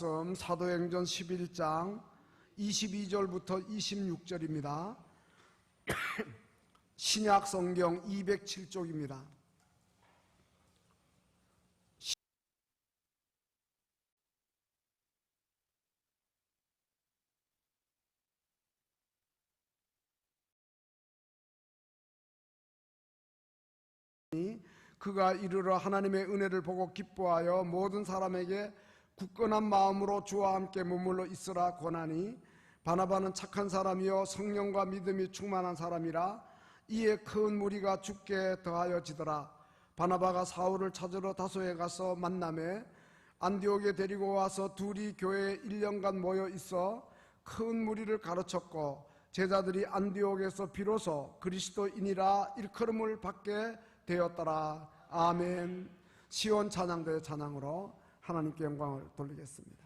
말씀 사도행전 11장 22절부터 26절입니다. 신약 성경 207쪽입니다. 그가 이르러 하나님의 은혜를 보고 기뻐하여 모든 사람에게 굳건한 마음으로 주와 함께 머물러 있으라 권하니, 바나바는 착한 사람이요 성령과 믿음이 충만한 사람이라 이에 큰 무리가 죽게 더하여지더라. 바나바가 사울을 찾으러 다소에 가서 만나매 안디옥에 데리고 와서 둘이 교회에 1년간 모여 있어 큰 무리를 가르쳤고, 제자들이 안디옥에서 비로소 그리스도인이라 일컬음을 받게 되었더라. 아멘. 시온 찬양대의 찬양으로 하나님께 영광을 돌리겠습니다.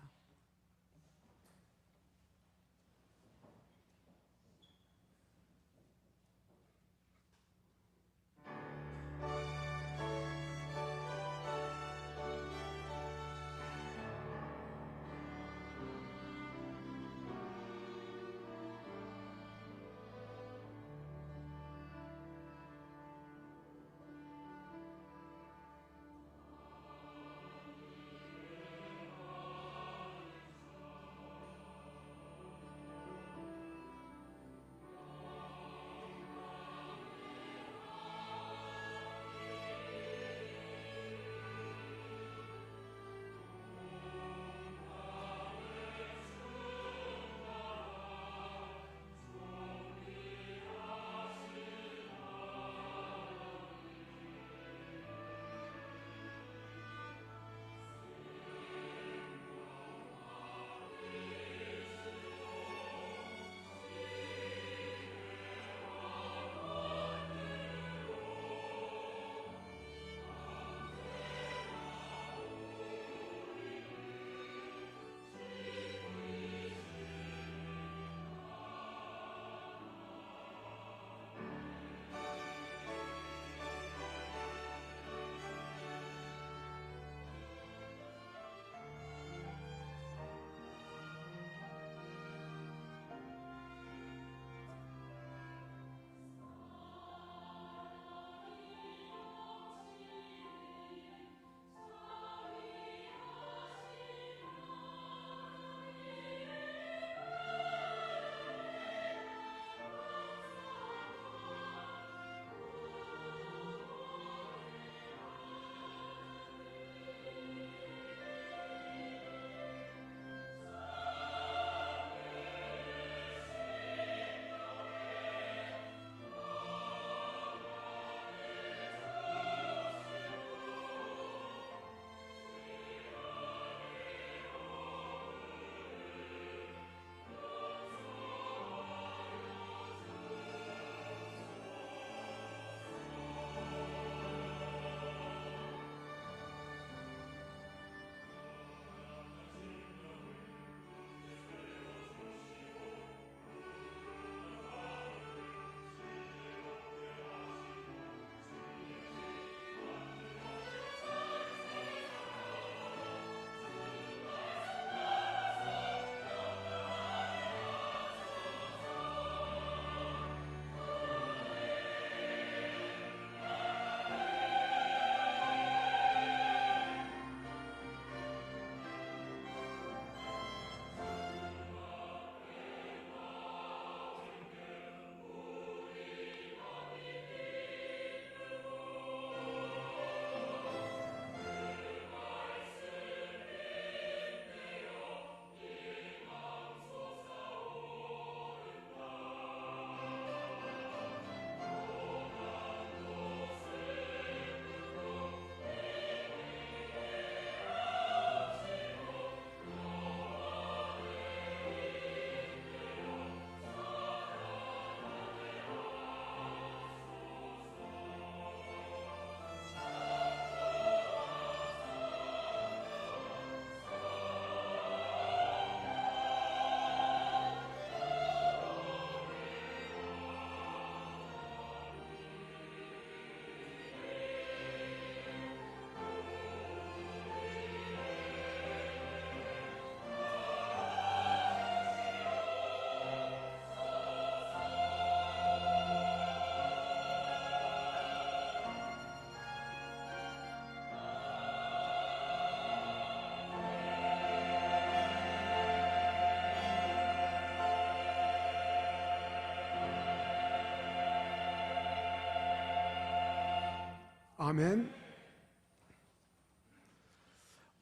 아멘.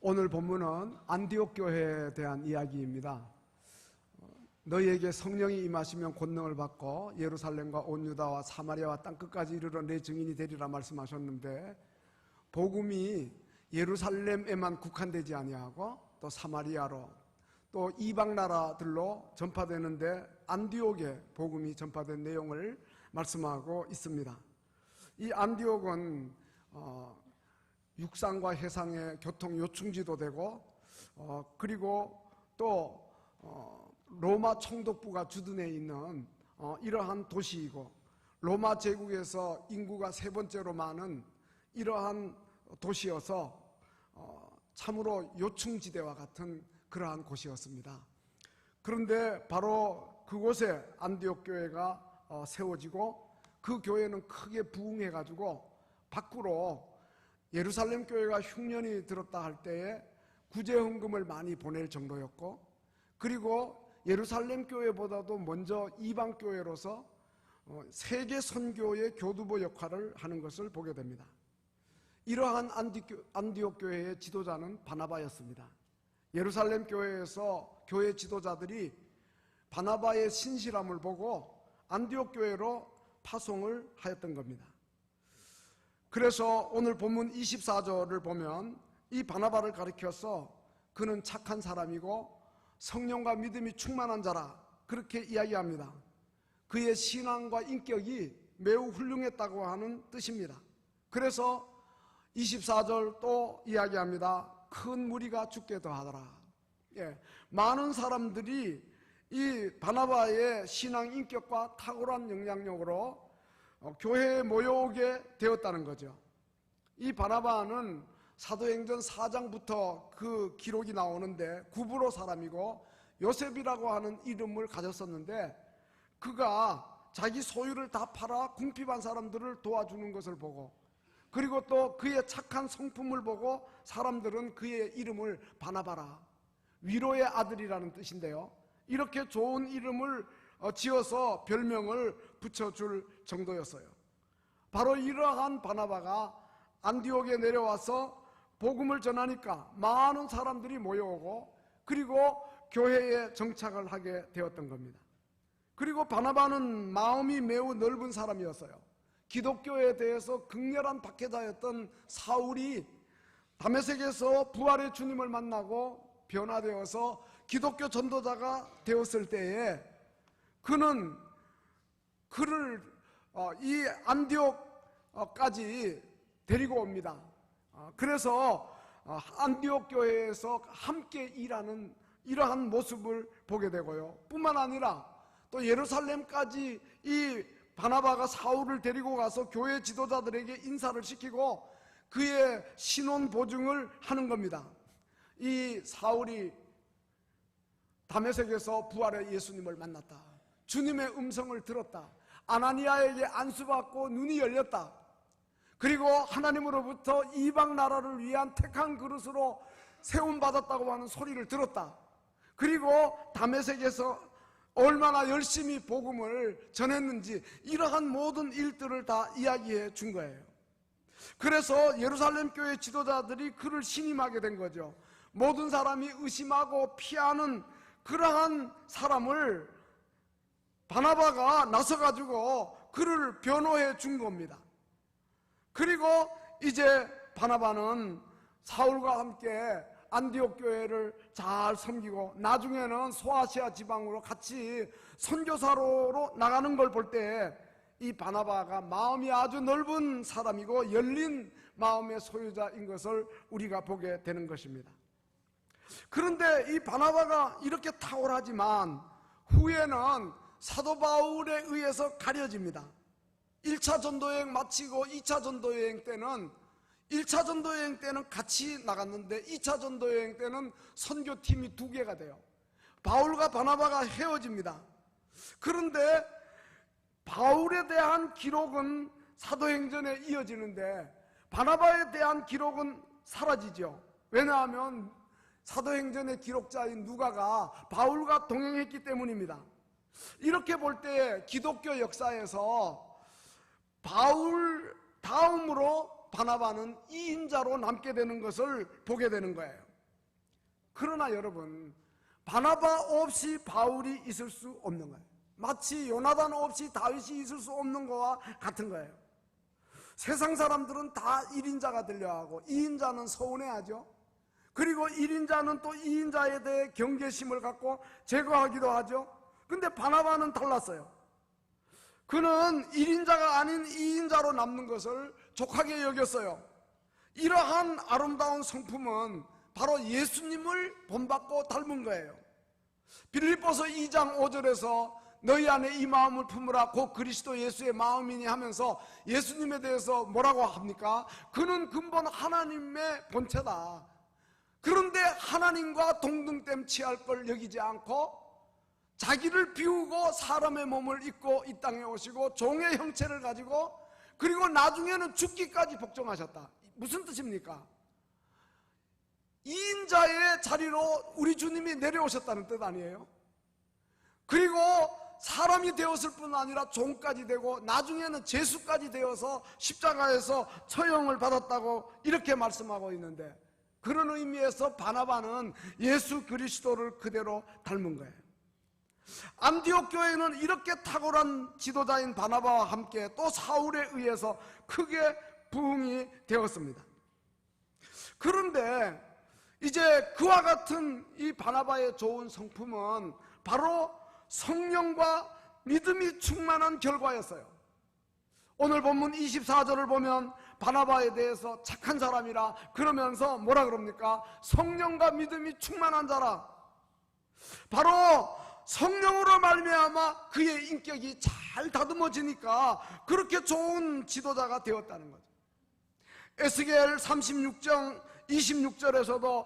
오늘 본문은 안디옥 교회에 대한 이야기입니다. 너희에게 성령이 임하시면 권능을 받고 예루살렘과 온 유다와 사마리아와 땅끝까지 이르러 내 증인이 되리라 말씀하셨는데, 복음이 예루살렘에만 국한되지 아니하고 또 사마리아로 또 이방 나라들로 전파되는데 안디옥에 복음이 전파된 내용을 말씀하고 있습니다. 이 안디옥은 육상과 해상의 교통 요충지도 되고 그리고 또 로마 총독부가 주둔해 있는 이러한 도시이고, 로마 제국에서 인구가 세 번째로 많은 이러한 도시여서 참으로 요충지대와 같은 그러한 곳이었습니다. 그런데 바로 그곳에 안디옥 교회가 세워지고, 그 교회는 크게 부흥해가지고 밖으로 예루살렘 교회가 흉년이 들었다 할 때에 구제헌금을 많이 보낼 정도였고, 그리고 예루살렘 교회보다도 먼저 이방 교회로서 세계 선교의 교두보 역할을 하는 것을 보게 됩니다. 이러한 안디옥 교회의 지도자는 바나바였습니다. 예루살렘 교회에서 교회 지도자들이 바나바의 신실함을 보고 안디옥 교회로 파송을 하였던 겁니다. 그래서 오늘 본문 24절을 보면 이 바나바를 가리켜서 그는 착한 사람이고 성령과 믿음이 충만한 자라, 그렇게 이야기합니다. 그의 신앙과 인격이 매우 훌륭했다고 하는 뜻입니다. 그래서 24절 또 이야기합니다. 큰 무리가 죽게 더하더라. 많은 사람들이 이 바나바의 신앙 인격과 탁월한 영향력으로 교회에 모여오게 되었다는 거죠. 이 바나바는 사도행전 4장부터 그 기록이 나오는데 구브로 사람이고 요셉이라고 하는 이름을 가졌었는데, 그가 자기 소유를 다 팔아 궁핍한 사람들을 도와주는 것을 보고, 그리고 또 그의 착한 성품을 보고 사람들은 그의 이름을 바나바라, 위로의 아들이라는 뜻인데요, 이렇게 좋은 이름을 지어서 별명을 붙여줄 정도였어요. 바로 이러한 바나바가 안디옥에 내려와서 복음을 전하니까 많은 사람들이 모여오고, 그리고 교회에 정착을 하게 되었던 겁니다. 그리고 바나바는 마음이 매우 넓은 사람이었어요. 기독교에 대해서 극렬한 박해자였던 사울이 다메섹에서 부활의 주님을 만나고 변화되어서 기독교 전도자가 되었을 때에 그는 그를 이 안디옥까지 데리고 옵니다. 그래서 안디옥 교회에서 함께 일하는 이러한 모습을 보게 되고요. 뿐만 아니라 또 예루살렘까지 이 바나바가 사울을 데리고 가서 교회 지도자들에게 인사를 시키고 그의 신원 보증을 하는 겁니다. 이 사울이 다메섹에서 부활의 예수님을 만났다, 주님의 음성을 들었다, 아나니아에게 안수받고 눈이 열렸다, 그리고 하나님으로부터 이방 나라를 위한 택한 그릇으로 세움받았다고 하는 소리를 들었다, 그리고 다메섹에서 얼마나 열심히 복음을 전했는지 이러한 모든 일들을 다 이야기해 준 거예요. 그래서 예루살렘 교회 지도자들이 그를 신임하게 된 거죠. 모든 사람이 의심하고 피하는 그러한 사람을 바나바가 나서가지고 그를 변호해 준 겁니다. 그리고 이제 바나바는 사울과 함께 안디옥 교회를 잘 섬기고 나중에는 소아시아 지방으로 같이 선교사로 나가는 걸 볼 때 이 바나바가 마음이 아주 넓은 사람이고 열린 마음의 소유자인 것을 우리가 보게 되는 것입니다. 그런데 이 바나바가 이렇게 탁월하지만 후에는 사도 바울에 의해서 가려집니다. 1차 전도여행 마치고 2차 전도여행 때는 1차 전도여행 때는 같이 나갔는데 2차 전도여행 때는 선교팀이 2개가 돼요. 바울과 바나바가 헤어집니다. 그런데 바울에 대한 기록은 사도행전에 이어지는데 바나바에 대한 기록은 사라지죠. 왜냐하면 사도행전의 기록자인 누가가 바울과 동행했기 때문입니다. 이렇게 볼 때 기독교 역사에서 바울 다음으로 바나바는 2인자로 남게 되는 것을 보게 되는 거예요. 그러나 여러분, 바나바 없이 바울이 있을 수 없는 거예요. 마치 요나단 없이 다윗이 있을 수 없는 거와 같은 거예요. 세상 사람들은 다 1인자가 되려 하고 2인자는 서운해하죠. 그리고 1인자는 또 2인자에 대해 경계심을 갖고 제거하기도 하죠. 근데 바나바는 달랐어요. 그는 1인자가 아닌 2인자로 남는 것을 족하게 여겼어요. 이러한 아름다운 성품은 바로 예수님을 본받고 닮은 거예요. 빌립보서 2장 5절에서 너희 안에 이 마음을 품으라 곧 그리스도 예수의 마음이니 하면서 예수님에 대해서 뭐라고 합니까? 그는 근본 하나님의 본체다. 그런데 하나님과 동등됨 취할 걸 여기지 않고 자기를 비우고 사람의 몸을 입고 이 땅에 오시고 종의 형체를 가지고 그리고 나중에는 죽기까지 복종하셨다. 무슨 뜻입니까? 2인자의 자리로 우리 주님이 내려오셨다는 뜻 아니에요? 그리고 사람이 되었을 뿐 아니라 종까지 되고 나중에는 제수까지 되어서 십자가에서 처형을 받았다고 이렇게 말씀하고 있는데, 그런 의미에서 바나바는 예수 그리스도를 그대로 닮은 거예요. 안디옥 교회는 이렇게 탁월한 지도자인 바나바와 함께 또 사울에 의해서 크게 부흥이 되었습니다. 그런데 이제 그와 같은 이 바나바의 좋은 성품은 바로 성령과 믿음이 충만한 결과였어요. 오늘 본문 24절을 보면 바나바에 대해서 착한 사람이라 그러면서 뭐라 그럽니까? 성령과 믿음이 충만한 자라. 바로 성령으로 말미암아 그의 인격이 잘 다듬어지니까 그렇게 좋은 지도자가 되었다는 거죠. 에스겔 36장 26절에서도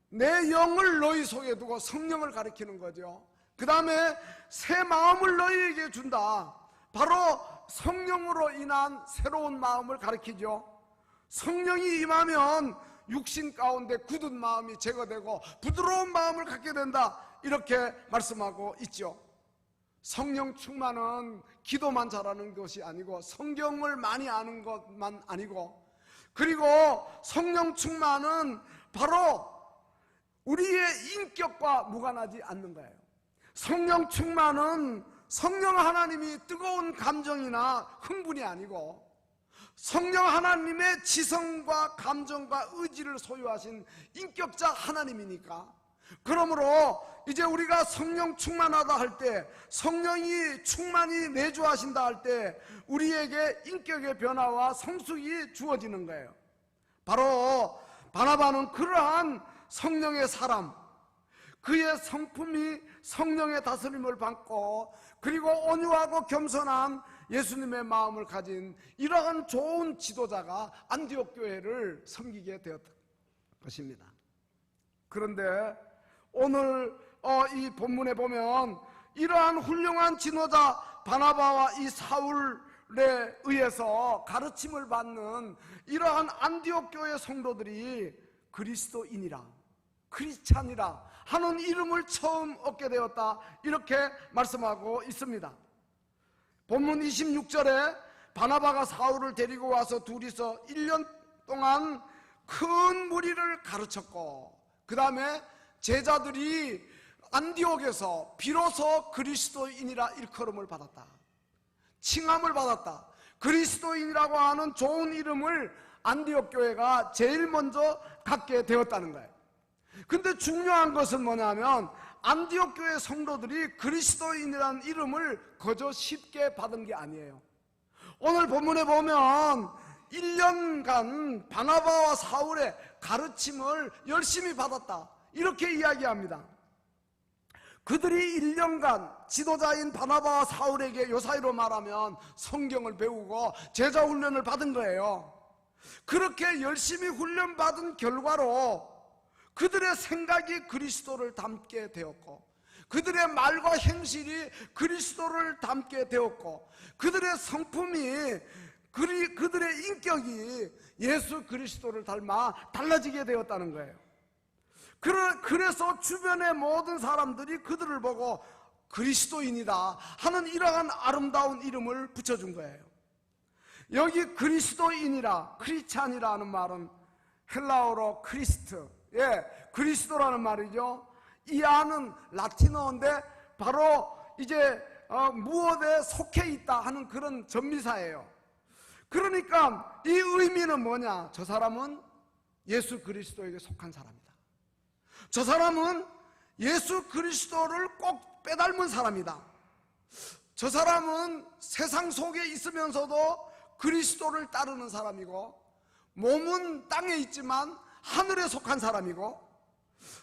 내 영을 너희 속에 두고 성령을 가리키는 거죠. 그 다음에 새 마음을 너희에게 준다. 바로 성령으로 인한 새로운 마음을 가리키죠. 성령이 임하면 육신 가운데 굳은 마음이 제거되고 부드러운 마음을 갖게 된다, 이렇게 말씀하고 있죠. 성령 충만은 기도만 잘하는 것이 아니고 성경을 많이 아는 것만 아니고, 그리고 성령 충만은 바로 우리의 인격과 무관하지 않는 거예요. 성령 충만은 성령 하나님이 뜨거운 감정이나 흥분이 아니고 성령 하나님의 지성과 감정과 의지를 소유하신 인격자 하나님이니까, 그러므로 이제 우리가 성령 충만하다 할 때, 성령이 충만히 내주하신다 할 때 우리에게 인격의 변화와 성숙이 주어지는 거예요. 바로 바나바는 그러한 성령의 사람, 그의 성품이 성령의 다스림을 받고 그리고 온유하고 겸손한 예수님의 마음을 가진 이러한 좋은 지도자가 안디옥 교회를 섬기게 되었던 것입니다. 그런데 오늘 이 본문에 보면 이러한 훌륭한 지도자 바나바와 이 사울에 의해서 가르침을 받는 이러한 안디옥 교회 성도들이 그리스도인이라, 크리스찬이라 하는 이름을 처음 얻게 되었다, 이렇게 말씀하고 있습니다. 본문 26절에 바나바가 사울을 데리고 와서 둘이서 1년 동안 큰 무리를 가르쳤고, 그 다음에 제자들이 안디옥에서 비로소 그리스도인이라 일컬음을 받았다, 칭함을 받았다. 그리스도인이라고 하는 좋은 이름을 안디옥 교회가 제일 먼저 갖게 되었다는 거예요. 근데 중요한 것은 뭐냐면 안디옥 교회 성도들이 그리스도인이라는 이름을 거저 쉽게 받은 게 아니에요. 오늘 본문에 보면 1년간 바나바와 사울의 가르침을 열심히 받았다, 이렇게 이야기합니다. 그들이 1년간 지도자인 바나바와 사울에게 요사이로 말하면 성경을 배우고 제자 훈련을 받은 거예요. 그렇게 열심히 훈련받은 결과로 그들의 생각이 그리스도를 닮게 되었고, 그들의 말과 행실이 그리스도를 닮게 되었고, 그들의 성품이, 그들의 인격이 예수 그리스도를 닮아 달라지게 되었다는 거예요. 그래서 주변의 모든 사람들이 그들을 보고 그리스도인이다 하는 이러한 아름다운 이름을 붙여준 거예요. 여기 그리스도인이라, 크리스찬이라는 말은 헬라어로 크리스트, 그리스도라는 말이죠. 이 안은 라틴어인데 바로 이제 무엇에 속해 있다 하는 그런 전미사예요. 그러니까 이 의미는 뭐냐? 저 사람은 예수 그리스도에게 속한 사람이다. 저 사람은 예수 그리스도를 꼭 빼닮은 사람이다. 저 사람은 세상 속에 있으면서도 그리스도를 따르는 사람이고, 몸은 땅에 있지만 하늘에 속한 사람이고,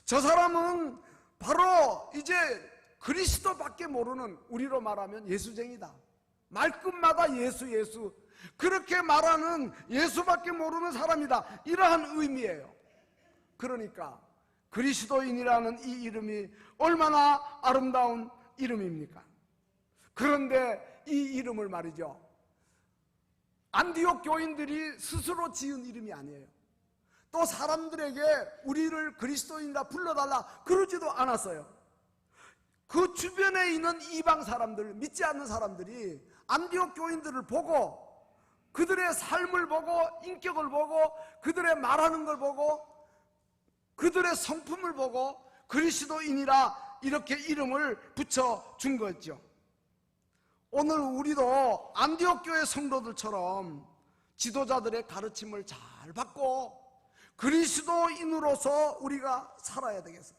저 사람은 바로 이제 그리스도밖에 모르는, 우리로 말하면 예수쟁이다. 말끝마다 예수 예수, 그렇게 말하는 예수밖에 모르는 사람이다, 이러한 의미예요. 그러니까 그리스도인이라는 이 이름이 얼마나 아름다운 이름입니까? 그런데 이 이름을 말이죠, 안디옥 교인들이 스스로 지은 이름이 아니에요. 또 사람들에게 우리를 그리스도인이라 불러달라 그러지도 않았어요. 그 주변에 있는 이방 사람들, 믿지 않는 사람들이 안디옥 교인들을 보고, 그들의 삶을 보고, 인격을 보고, 그들의 말하는 걸 보고, 그들의 성품을 보고 그리스도인이라 이렇게 이름을 붙여준 거죠. 오늘 우리도 안디옥 교회 성도들처럼 지도자들의 가르침을 잘 받고 그리스도인으로서 우리가 살아야 되겠어요.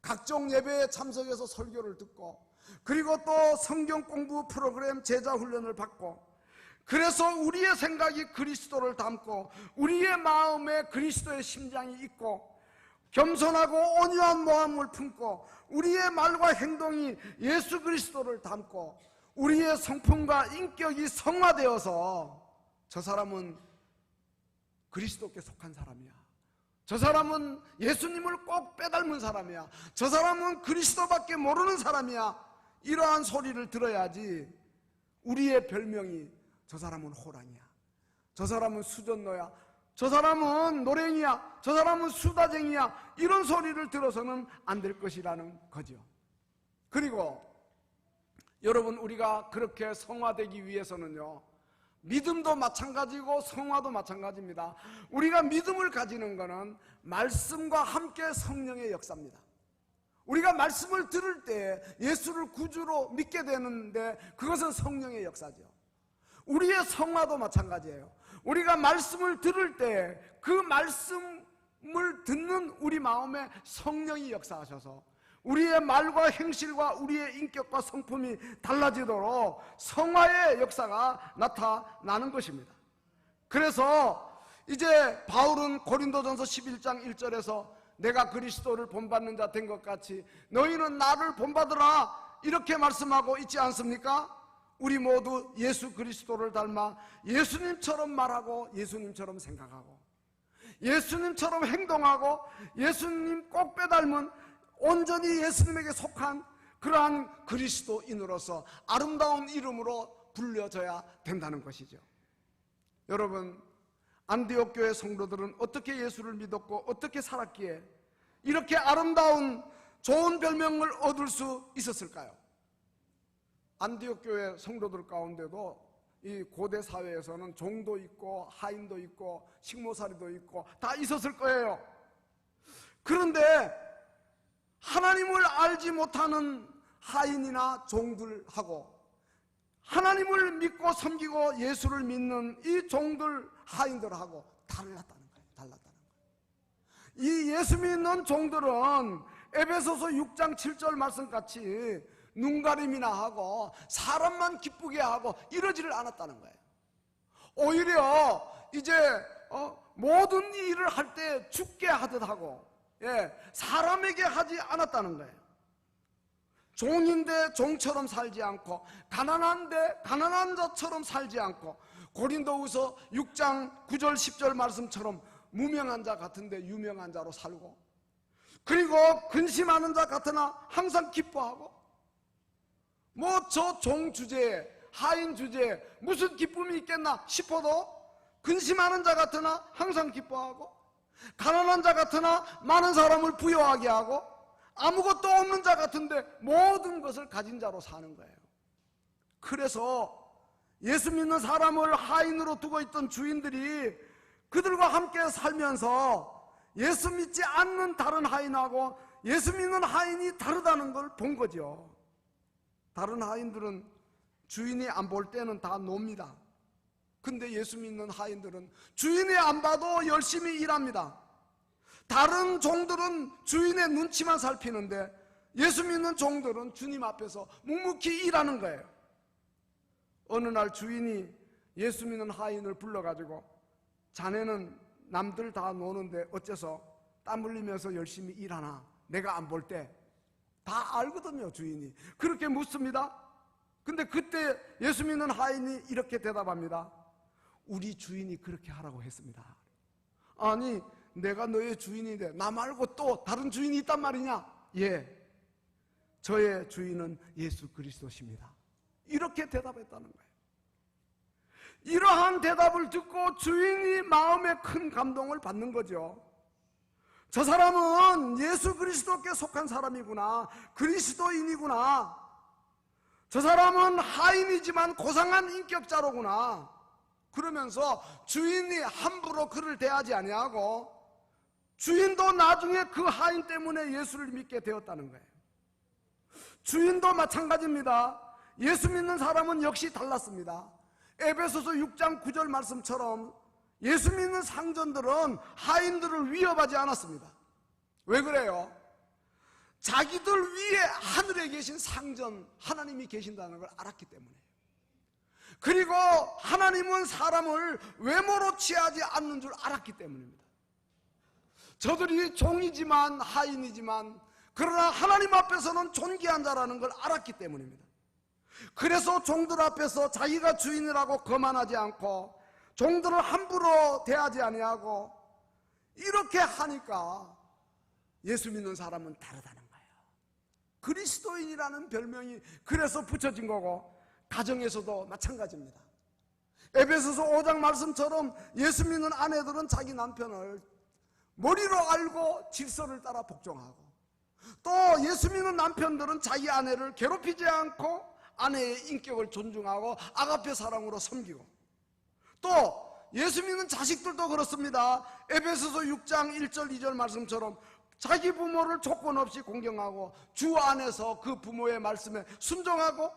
각종 예배에 참석해서 설교를 듣고, 그리고 또 성경 공부 프로그램 제자 훈련을 받고, 그래서 우리의 생각이 그리스도를 담고 우리의 마음에 그리스도의 심장이 있고, 겸손하고 온유한 마음을 품고 우리의 말과 행동이 예수 그리스도를 담고 우리의 성품과 인격이 성화되어서 저 사람은 그리스도께 속한 사람이야, 저 사람은 예수님을 꼭 빼닮은 사람이야, 저 사람은 그리스도밖에 모르는 사람이야, 이러한 소리를 들어야지 우리의 별명이 저 사람은 호랑이야, 저 사람은 수전노야, 저 사람은 노랭이야, 저 사람은 수다쟁이야, 이런 소리를 들어서는 안 될 것이라는 거죠. 그리고 여러분, 우리가 그렇게 성화되기 위해서는요, 믿음도 마찬가지고 성화도 마찬가지입니다. 우리가 믿음을 가지는 것은 말씀과 함께 성령의 역사입니다. 우리가 말씀을 들을 때 예수를 구주로 믿게 되는데 그것은 성령의 역사죠. 우리의 성화도 마찬가지예요. 우리가 말씀을 들을 때 그 말씀을 듣는 우리 마음에 성령이 역사하셔서 우리의 말과 행실과 우리의 인격과 성품이 달라지도록 성화의 역사가 나타나는 것입니다. 그래서 이제 바울은 고린도전서 11장 1절에서 내가 그리스도를 본받는 자 된 것 같이 너희는 나를 본받으라, 이렇게 말씀하고 있지 않습니까? 우리 모두 예수 그리스도를 닮아 예수님처럼 말하고 예수님처럼 생각하고 예수님처럼 행동하고 예수님 꼭 빼닮은, 온전히 예수님에게 속한 그러한 그리스도인으로서 아름다운 이름으로 불려져야 된다는 것이죠. 여러분, 안디옥 교회 성도들은 어떻게 예수를 믿었고 어떻게 살았기에 이렇게 아름다운 좋은 별명을 얻을 수 있었을까요? 안디옥 교회 성도들 가운데도 이 고대 사회에서는 종도 있고 하인도 있고 식모살이도 있고 다 있었을 거예요. 그런데 하나님을 알지 못하는 하인이나 종들하고 하나님을 믿고 섬기고 예수를 믿는 이 종들, 하인들하고 달랐다는 거예요. 이 예수 믿는 종들은 에베소서 6장 7절 말씀같이 눈가림이나 하고 사람만 기쁘게 하고 이러지를 않았다는 거예요. 오히려 이제 모든 일을 할 때 죽게 하듯 하고 사람에게 하지 않았다는 거예요. 종인데 종처럼 살지 않고 가난한데 가난한 자처럼 살지 않고 고린도후서 6장 9절 10절 말씀처럼 무명한 자 같은데 유명한 자로 살고, 그리고 근심하는 자 같으나 항상 기뻐하고, 뭐 저 종 주제에 하인 주제에 무슨 기쁨이 있겠나 싶어도 근심하는 자 같으나 항상 기뻐하고, 가난한 자 같으나 많은 사람을 부유하게 하고, 아무것도 없는 자 같은데 모든 것을 가진 자로 사는 거예요. 그래서 예수 믿는 사람을 하인으로 두고 있던 주인들이 그들과 함께 살면서 예수 믿지 않는 다른 하인하고 예수 믿는 하인이 다르다는 걸 본 거죠. 다른 하인들은 주인이 안 볼 때는 다 놉니다. 근데 예수 믿는 하인들은 주인이 안 봐도 열심히 일합니다. 다른 종들은 주인의 눈치만 살피는데 예수 믿는 종들은 주님 앞에서 묵묵히 일하는 거예요. 어느 날 주인이 예수 믿는 하인을 불러가지고 자네는 남들 다 노는데 어째서 땀 흘리면서 열심히 일하나? 내가 안 볼 때 다 알거든요, 주인이. 그렇게 묻습니다. 근데 그때 예수 믿는 하인이 이렇게 대답합니다. 우리 주인이 그렇게 하라고 했습니다. 아니, 내가 너의 주인인데 나 말고 또 다른 주인이 있단 말이냐? 예, 저의 주인은 예수 그리스도십니다. 이렇게 대답했다는 거예요. 이러한 대답을 듣고 주인이 마음에 큰 감동을 받는 거죠. 저 사람은 예수 그리스도께 속한 사람이구나, 그리스도인이구나. 저 사람은 하인이지만 고상한 인격자로구나. 그러면서 주인이 함부로 그를 대하지 아니하고 주인도 나중에 그 하인 때문에 예수를 믿게 되었다는 거예요. 주인도 마찬가지입니다. 예수 믿는 사람은 역시 달랐습니다. 에베소서 6장 9절 말씀처럼 예수 믿는 상전들은 하인들을 위협하지 않았습니다. 왜 그래요? 자기들 위에 하늘에 계신 상전 하나님이 계신다는 걸 알았기 때문에요. 그리고 하나님은 사람을 외모로 취하지 않는 줄 알았기 때문입니다. 저들이 종이지만 하인이지만 그러나 하나님 앞에서는 존귀한 자라는 걸 알았기 때문입니다. 그래서 종들 앞에서 자기가 주인이라고 거만하지 않고 종들을 함부로 대하지 아니하고 이렇게 하니까 예수 믿는 사람은 다르다는 거예요. 그리스도인이라는 별명이 그래서 붙여진 거고 가정에서도 마찬가지입니다. 에베소서 5장 말씀처럼 예수 믿는 아내들은 자기 남편을 머리로 알고 질서를 따라 복종하고 또 예수 믿는 남편들은 자기 아내를 괴롭히지 않고 아내의 인격을 존중하고 아가페 사랑으로 섬기고 또 예수 믿는 자식들도 그렇습니다. 에베소서 6장 1절 2절 말씀처럼 자기 부모를 조건 없이 공경하고 주 안에서 그 부모의 말씀에 순종하고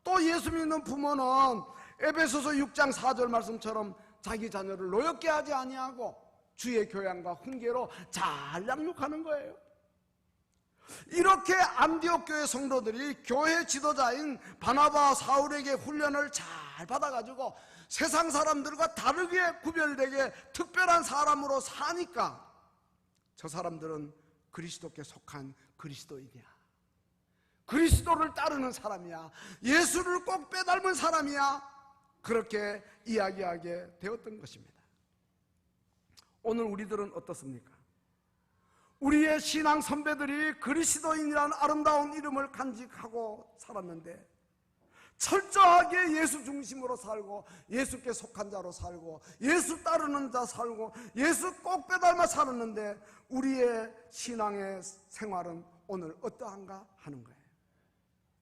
또 예수 믿는 부모는 에베소서 6장 4절 말씀처럼 자기 자녀를 노엽게 하지 아니하고 주의 교양과 훈계로 잘 양육하는 거예요. 이렇게 안디옥 교회 성도들이 교회 지도자인 바나바와 사울에게 훈련을 잘 받아가지고 세상 사람들과 다르게 구별되게 특별한 사람으로 사니까 저 사람들은 그리스도께 속한 그리스도인이야, 그리스도를 따르는 사람이야, 예수를 꼭 빼닮은 사람이야, 그렇게 이야기하게 되었던 것입니다. 오늘 우리들은 어떻습니까? 우리의 신앙 선배들이 그리스도인이라는 아름다운 이름을 간직하고 살았는데 철저하게 예수 중심으로 살고 예수께 속한 자로 살고 예수 따르는 자 살고 예수 꼭 빼닮아 살았는데 우리의 신앙의 생활은 오늘 어떠한가 하는 거예요.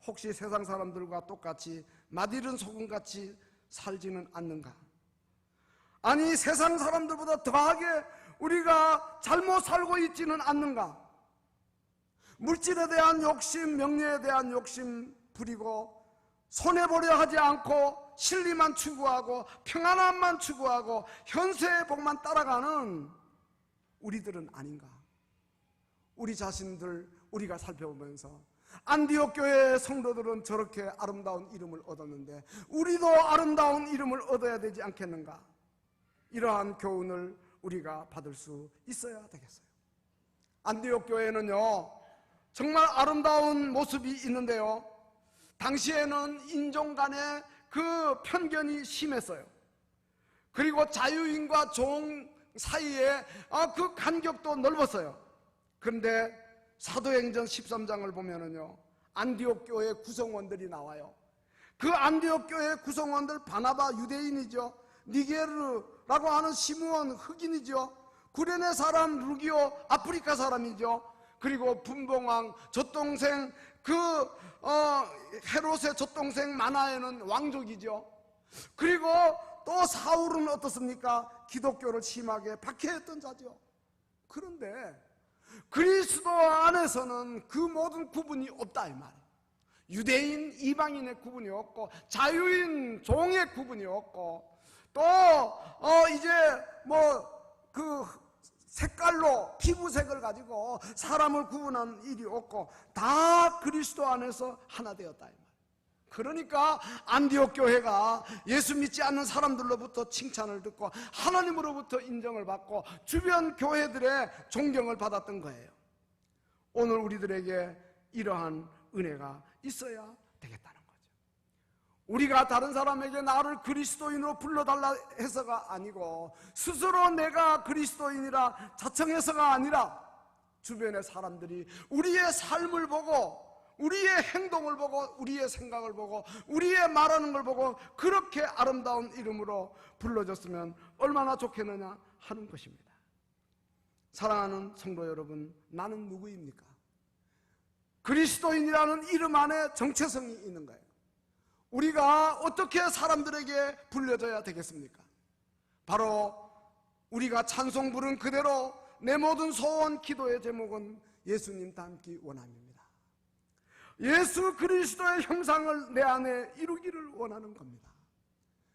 혹시 세상 사람들과 똑같이 맛있는 소금같이 살지는 않는가? 아니 세상 사람들보다 더하게 우리가 잘못 살고 있지는 않는가? 물질에 대한 욕심, 명예에 대한 욕심 부리고 손해보려 하지 않고 진리만 추구하고 평안함만 추구하고 현세의 복만 따라가는 우리들은 아닌가? 우리 자신들 우리가 살펴보면서 안디옥 교회의 성도들은 저렇게 아름다운 이름을 얻었는데 우리도 아름다운 이름을 얻어야 되지 않겠는가? 이러한 교훈을 우리가 받을 수 있어야 되겠어요. 안디옥 교회는요 정말 아름다운 모습이 있는데요, 당시에는 인종 간의 그 편견이 심했어요. 그리고 자유인과 종 사이에 그 간격도 넓었어요. 그런데 사도행전 13장을 보면은요 안디옥 교회 구성원들이 나와요. 그 안디옥 교회 구성원들 바나바 유대인이죠, 니게르라고 하는 시므온 흑인이죠, 구레네 사람 루기오 아프리카 사람이죠, 그리고 분봉왕 젖동생 헤롯의 젖동생 마나에는 왕족이죠. 그리고 또 사울은 어떻습니까? 기독교를 심하게 박해했던 자죠. 그런데 그리스도 안에서는 그 모든 구분이 없다 이 말이에요. 유대인, 이방인의 구분이 없고 자유인, 종의 구분이 없고 또 이제 그 색깔로 피부색을 가지고 사람을 구분한 일이 없고 다 그리스도 안에서 하나 되었다 이 말이에요. 그러니까 안디옥 교회가 예수 믿지 않는 사람들로부터 칭찬을 듣고 하나님으로부터 인정을 받고 주변 교회들의 존경을 받았던 거예요. 오늘 우리들에게 이러한 은혜가 있어야 되겠다는 거죠. 우리가 다른 사람에게 나를 그리스도인으로 불러달라 해서가 아니고 스스로 내가 그리스도인이라 자청해서가 아니라 주변의 사람들이 우리의 삶을 보고 우리의 행동을 보고 우리의 생각을 보고 우리의 말하는 걸 보고 그렇게 아름다운 이름으로 불러줬으면 얼마나 좋겠느냐 하는 것입니다. 사랑하는 성도 여러분, 나는 누구입니까? 그리스도인이라는 이름 안에 정체성이 있는 거예요. 우리가 어떻게 사람들에게 불려져야 되겠습니까? 바로 우리가 찬송 부른 그대로 내 모든 소원 기도의 제목은 예수님 닮기 원함입니다. 예수 그리스도의 형상을 내 안에 이루기를 원하는 겁니다.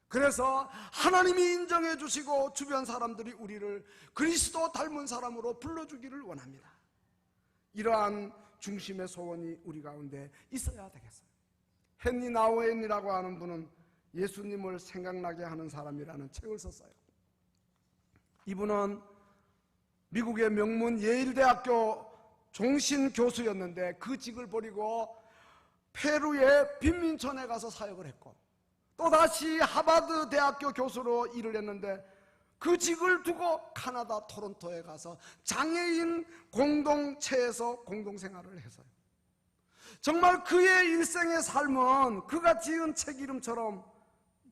그래서 하나님이 인정해 주시고 주변 사람들이 우리를 그리스도 닮은 사람으로 불러주기를 원합니다. 이러한 중심의 소원이 우리 가운데 있어야 되겠어요. 헨리 나우엔이라고 하는 분은 예수님을 생각나게 하는 사람이라는 책을 썼어요. 이분은 미국의 명문 예일대학교 종신 교수였는데 그 직을 버리고 페루의 빈민촌에 가서 사역을 했고 또다시 하버드 대학교 교수로 일을 했는데 그 직을 두고 카나다 토론토에 가서 장애인 공동체에서 공동생활을 했어요. 정말 그의 일생의 삶은 그가 지은 책 이름처럼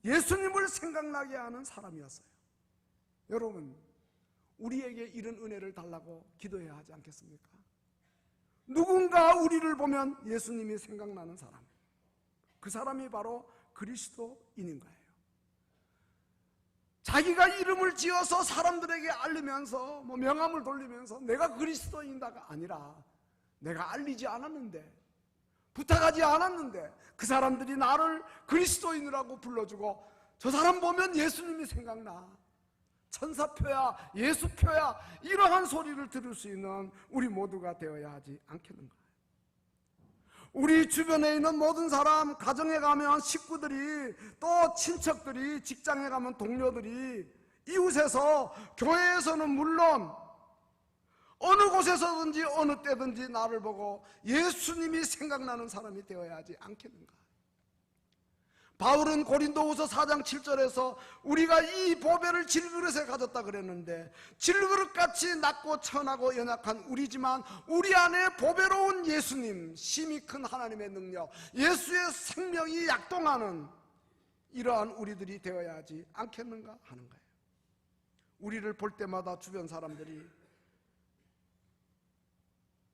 예수님을 생각나게 하는 사람이었어요. 여러분, 우리에게 이런 은혜를 달라고 기도해야 하지 않겠습니까? 누군가 우리를 보면 예수님이 생각나는 사람, 그 사람이 바로 그리스도인인 거예요. 자기가 이름을 지어서 사람들에게 알리면서 명함을 돌리면서 내가 그리스도인다가 아니라 내가 알리지 않았는데 부탁하지 않았는데 그 사람들이 나를 그리스도인이라고 불러주고 저 사람 보면 예수님이 생각나, 천사표야, 예수표야, 이러한 소리를 들을 수 있는 우리 모두가 되어야 하지 않겠는가. 우리 주변에 있는 모든 사람, 가정에 가면 식구들이, 또 친척들이, 직장에 가면 동료들이, 이웃에서, 교회에서는 물론 어느 곳에서든지 어느 때든지 나를 보고 예수님이 생각나는 사람이 되어야 하지 않겠는가. 바울은 고린도후서 4장 7절에서 우리가 이 보배를 질그릇에 가졌다 그랬는데 질그릇같이 낮고 천하고 연약한 우리지만 우리 안에 보배로운 예수님, 심히 큰 하나님의 능력, 예수의 생명이 약동하는 이러한 우리들이 되어야 하지 않겠는가 하는 거예요. 우리를 볼 때마다 주변 사람들이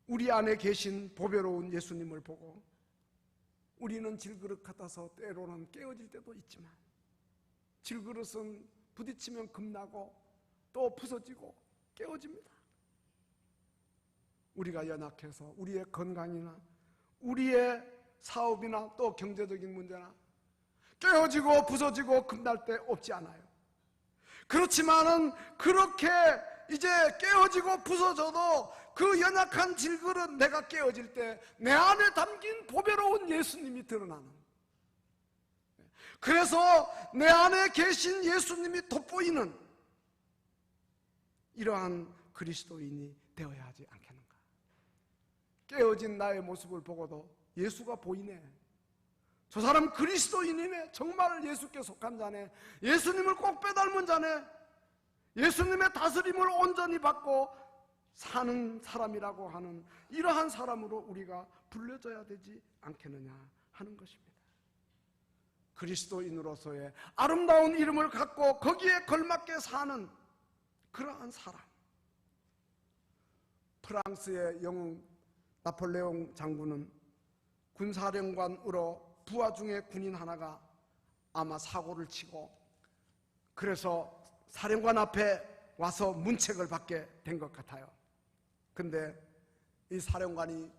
우리 안에 계신 보배로운 예수님을 보고 우리는 질그릇 같아서 때로는 깨어질 때도 있지만 질그릇은 부딪히면 금나고 또 부서지고 깨어집니다. 우리가 연약해서 우리의 건강이나 우리의 사업이나 또 경제적인 문제나 깨어지고 부서지고 금날 때 없지 않아요. 그렇지만은 그렇게 이제 깨어지고 부서져도 그 연약한 질그릇 내가 깨어질 때 내 안에 담긴 보배로운 예수님이 드러나는, 그래서 내 안에 계신 예수님이 돋보이는 이러한 그리스도인이 되어야 하지 않겠는가. 깨어진 나의 모습을 보고도 예수가 보이네, 저 사람 그리스도인이네, 정말 예수께 속한 자네, 예수님을 꼭 빼닮은 자네, 예수님의 다스림을 온전히 받고 사는 사람이라고 하는 이러한 사람으로 우리가 불려져야 되지 않겠느냐 하는 것입니다. 그리스도인으로서의 아름다운 이름을 갖고 거기에 걸맞게 사는 그러한 사람. 프랑스의 영웅 나폴레옹 장군은 군사령관으로 부하 중에 군인 하나가 아마 사고를 치고 그래서 사령관 앞에 와서 문책을 받게 된 것 같아요. 근데 이 사령관이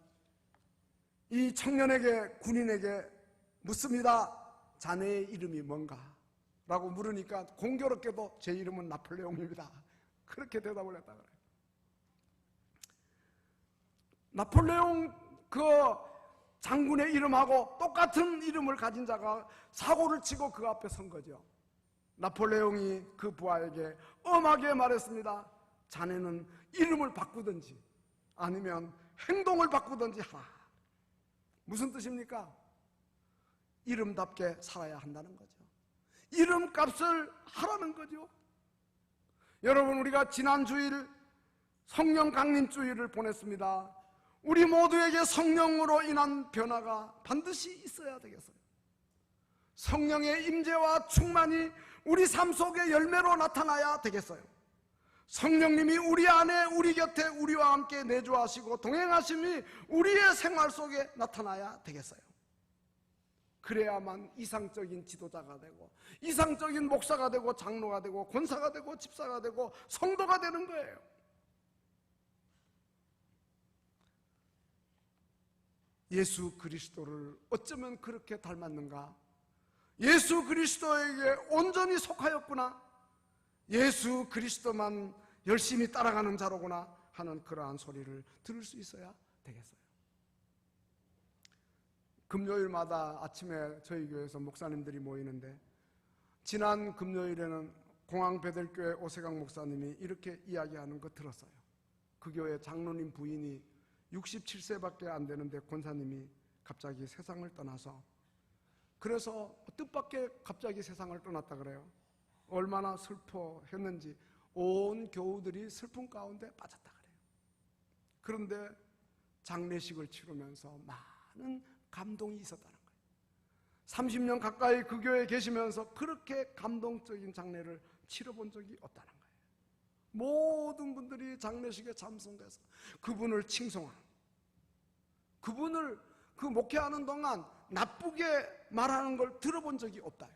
이 청년에게, 군인에게 묻습니다. 자네의 이름이 뭔가? 라고 물으니까 공교롭게도 제 이름은 나폴레옹입니다. 그렇게 대답을 했다 그래요. 나폴레옹 그 장군의 이름하고 똑같은 이름을 가진 자가 사고를 치고 그 앞에 선 거죠. 나폴레옹이 그 부하에게 엄하게 말했습니다. 자네는 이름을 바꾸든지 아니면 행동을 바꾸든지 하라. 무슨 뜻입니까? 이름답게 살아야 한다는 거죠. 이름값을 하라는 거죠. 여러분, 우리가 지난 주일 성령 강림 주일을 보냈습니다. 우리 모두에게 성령으로 인한 변화가 반드시 있어야 되겠어요. 성령의 임재와 충만이 우리 삶 속의 열매로 나타나야 되겠어요. 성령님이 우리 안에, 우리 곁에 우리와 함께 내주하시고 동행하심이 우리의 생활 속에 나타나야 되겠어요. 그래야만 이상적인 지도자가 되고 이상적인 목사가 되고 장로가 되고 권사가 되고 집사가 되고 성도가 되는 거예요. 예수 그리스도를 어쩌면 그렇게 닮았는가? 예수 그리스도에게 온전히 속하였구나. 예수 그리스도만 열심히 따라가는 자로구나 하는 그러한 소리를 들을 수 있어야 되겠어요. 금요일마다 아침에 저희 교회에서 목사님들이 모이는데 지난 금요일에는 공항베델교회 오세강 목사님이 이렇게 이야기하는 거 들었어요. 그 교회 장로님 부인이 67세밖에 안 되는데 권사님이 갑자기 세상을 떠나서, 그래서 뜻밖의 갑자기 세상을 떠났다 그래요. 얼마나 슬퍼했는지 온 교우들이 슬픔 가운데 빠졌다 그래요. 그런데 장례식을 치르면서 많은 감동이 있었다는 거예요. 30년 가까이 그 교회에 계시면서 그렇게 감동적인 장례를 치러본 적이 없다는 거예요. 모든 분들이 장례식에 참석해서 그분을 칭송하는, 그분을 그 목회하는 동안 나쁘게 말하는 걸 들어본 적이 없다요.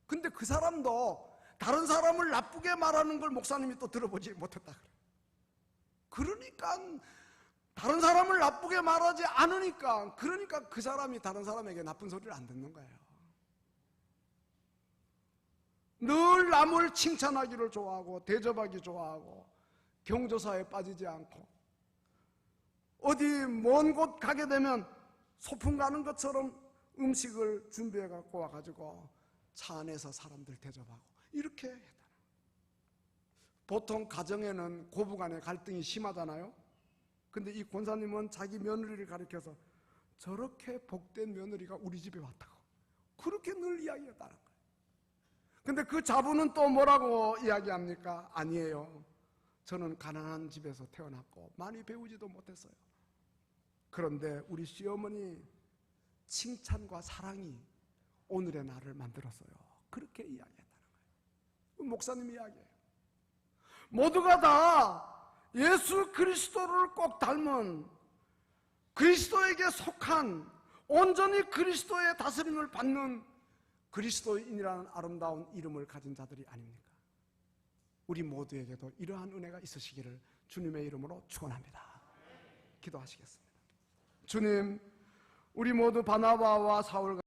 근데 그 사람도 다른 사람을 나쁘게 말하는 걸 목사님이 또 들어보지 못했다 그래요. 그러니까 다른 사람을 나쁘게 말하지 않으니까, 그러니까 그 사람이 다른 사람에게 나쁜 소리를 안 듣는 거예요. 늘 남을 칭찬하기를 좋아하고 대접하기 좋아하고 경조사에 빠지지 않고 어디 먼 곳 가게 되면 소풍 가는 것처럼 음식을 준비해 갖고 와가지고 차 안에서 사람들 대접하고 이렇게 했다. 보통 가정에는 고부간의 갈등이 심하잖아요. 근데 이 권사님은 자기 며느리를 가리켜서 저렇게 복된 며느리가 우리 집에 왔다고 그렇게 늘 이야기했다는 거예요. 근데 그 자부는 또 뭐라고 이야기합니까? 아니에요. 저는 가난한 집에서 태어났고 많이 배우지도 못했어요. 그런데 우리 시어머니 칭찬과 사랑이 오늘의 나를 만들었어요. 그렇게 이야기했다는 거예요. 목사님이 이야기해요. 모두가 다 예수 그리스도를 꼭 닮은, 그리스도에게 속한, 온전히 그리스도의 다스림을 받는 그리스도인이라는 아름다운 이름을 가진 자들이 아닙니까? 우리 모두에게도 이러한 은혜가 있으시기를 주님의 이름으로 축원합니다. 기도하시겠습니다. 주님, 우리 모두 바나바와 사울과